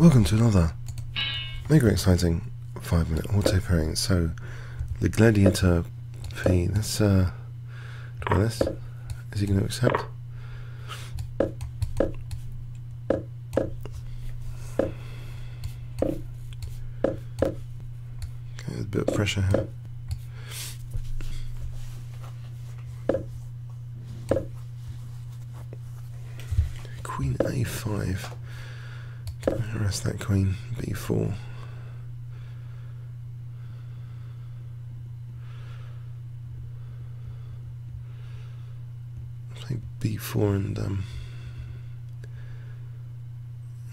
Welcome to another mega exciting 5-minute auto pairing. So the gladiator P, let's try this. Is he going to accept? Okay, there's a bit of pressure here. Queen A5. Harass that queen, B4. Play B4 and I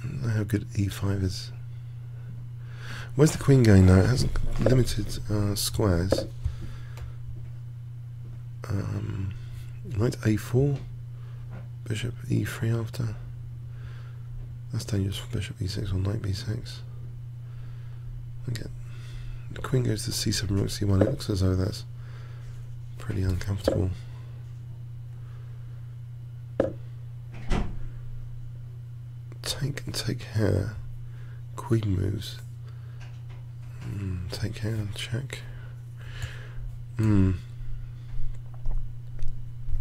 don't know how good E5 is. Where's the queen going now? It has limited squares. Knight A4, bishop E3 after. That's dangerous for bishop E6 or knight B6. Okay. The queen goes to C7, rook C1. It looks as though that's pretty uncomfortable. Take and take here. Queen moves. Take here and check.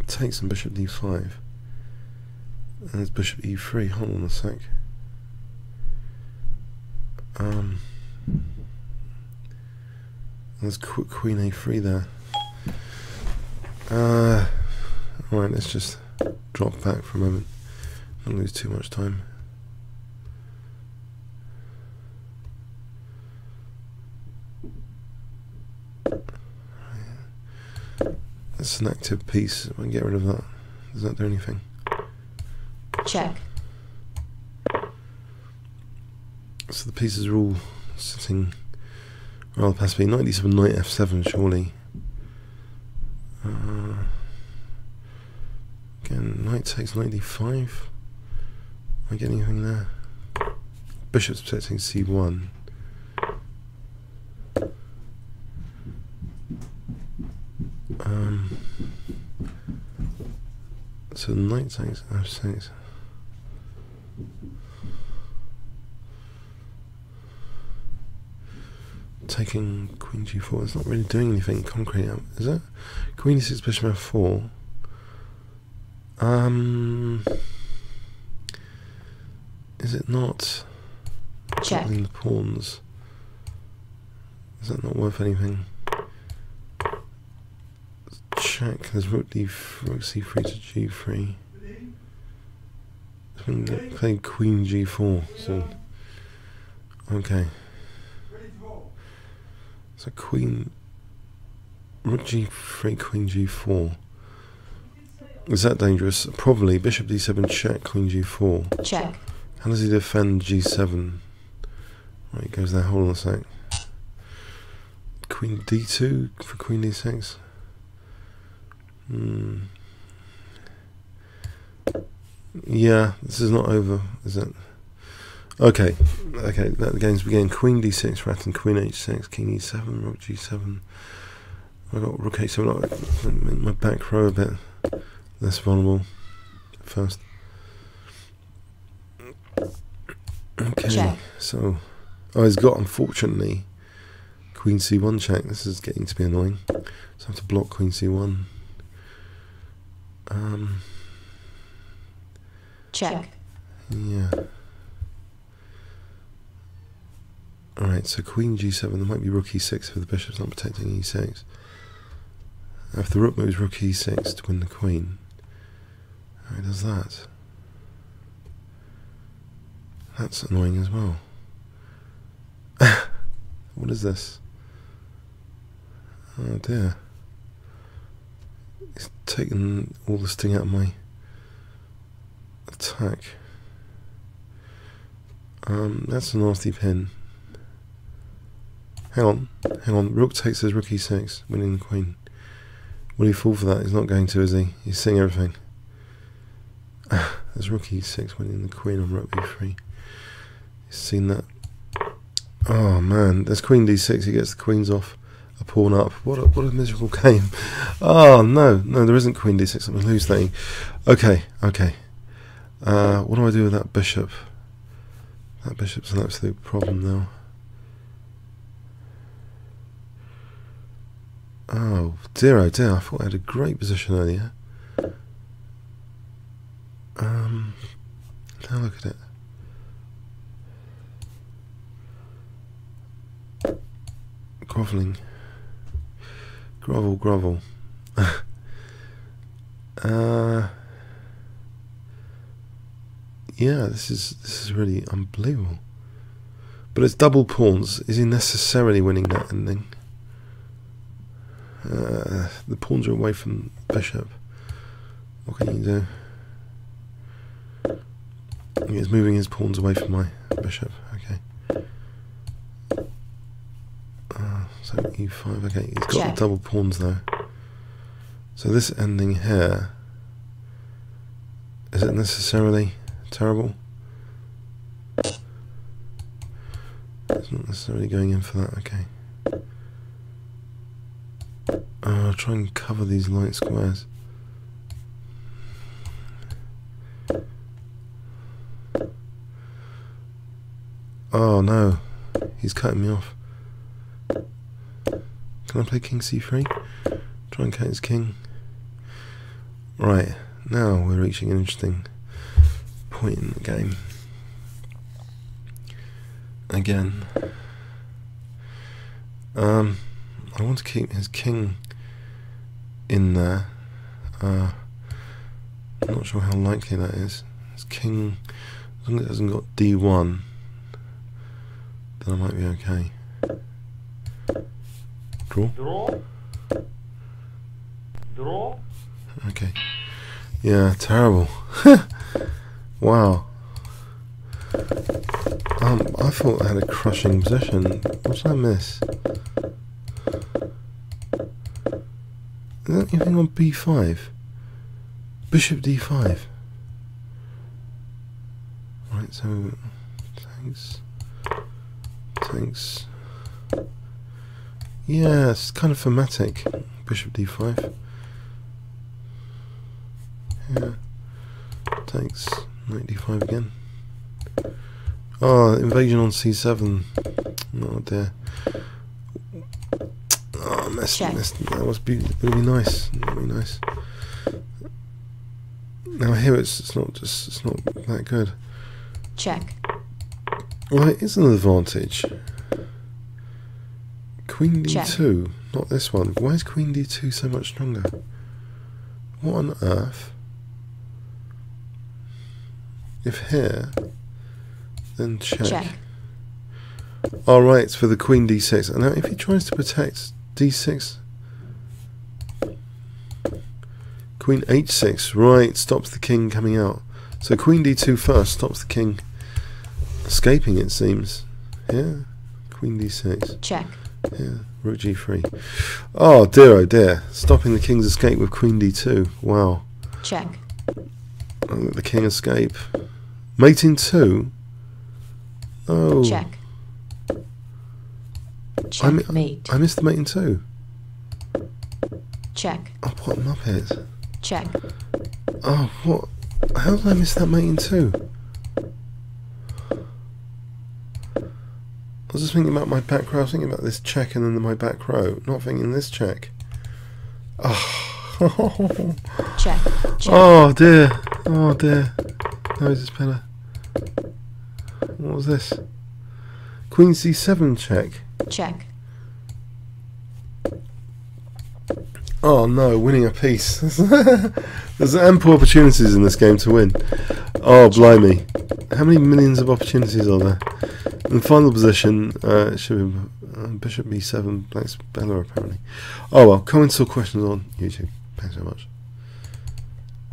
Takes and bishop D5. And there's bishop E3. Hold on a sec. There's queen A3 there. Alright, let's just drop back for a moment. Don't lose too much time. That's an active piece. If I can get rid of that, does that do anything? Check. So the pieces are all sitting rather passively. Knight D7, knight F7, surely. Again, knight takes knight D5. Am I getting anything there? Bishop's protecting C1. So knight takes F6. Taking queen G4, it's not really doing anything concrete, is it? Queen E6, bishop F4. Is it not juggling the pawns? Is that not worth anything? Check. There's rook C3 to G3. I think playing queen G4 soon. Okay. So queen, rook G3, queen G4. Is that dangerous? Probably. Bishop D7 check, queen G4. Check. How does he defend G7? Right, he goes there. Hold on a sec. Queen D2 for queen D6. Yeah, this is not over, is it? Okay, that the game's beginning. Queen D6, rat and queen H6, king E7, rook G7. I got rook H7. Make my back row a bit less vulnerable first. Okay, check. So he's got, unfortunately, queen C1 check. This is getting to be annoying. So I have to block queen C1. Check. Yeah. Alright, so queen G7, there might be rook E6 if the bishop's not protecting E6. If the rook moves rook E6 to win the queen, how does that? That's annoying as well. What is this? Oh dear. It's taken all the sting out of my attack. That's a nasty pin. Hang on. Rook takes his rook E6, winning the queen. Will he fall for that? He's not going to, is he? He's seeing everything. There's rook E6 winning the queen on rook E3. He's seen that. Oh man, there's queen D6. He gets the queens off, a pawn up. What a miserable game. Oh no, there isn't queen D6. I'm going to lose that. Okay. What do I do with that bishop? That bishop's an absolute problem now. Oh dear, oh dear, I thought I had a great position earlier. Now look at it. Groveling. Grovel, grovel. Yeah, this is really unbelievable. But it's double pawns. Is he necessarily winning that ending? The pawns are away from the bishop. What can you do? He's moving his pawns away from my bishop. Okay. So e5. Okay, he's got the double pawns though. So this ending here, is it necessarily terrible? It's not necessarily going in for that. Okay. I'll try and cover these light squares. Oh no, he's cutting me off. Can I play king c3? Try and cut his king. Right, now we're reaching an interesting point in the game. Again, I want to keep his king in there. I'm not sure how likely that is. His king, as long as it hasn't got d1, then I might be okay. Draw? Draw? Okay. Yeah, terrible. Wow. I thought I had a crushing position. What did I miss? Is that anything on b5? Bishop d5. Right, so thanks. Yeah, it's kind of thematic. Bishop d5. Yeah. Takes knight d5 again. Oh, invasion on c7. Oh dear. Oh, missed. That was really nice. Really nice. Now here it's not that good. Check. Well, it is an advantage. Queen d2, not this one. Why is queen d2 so much stronger? What on earth? If here, then check. All right, it's for the queen d6. And now if he tries to protect d6, queen h6, right, stops the king coming out. So queen d2 first stops the king escaping, it seems. Yeah, queen d6. Check. Yeah, rook g3. Oh dear, stopping the king's escape with queen d2. Wow. Check. I'll let the king escape. Mating 2. Oh. Check. Checkmate. I missed the mating 2. Check. Oh, what a muppet. Check. Oh, what? How did I miss that mating 2? I was just thinking about my back row. I was thinking about this check and then my back row. Not thinking this check. Oh. Check. Oh dear. Oh dear. How is this better? What was this? Queen c7 check. Check. Oh no, winning a piece. There's ample opportunities in this game to win. Oh blimey. How many millions of opportunities are there? In the final position, it should be bishop b7, BlackElo apparently. Oh well, comments or questions on YouTube. Thanks so much.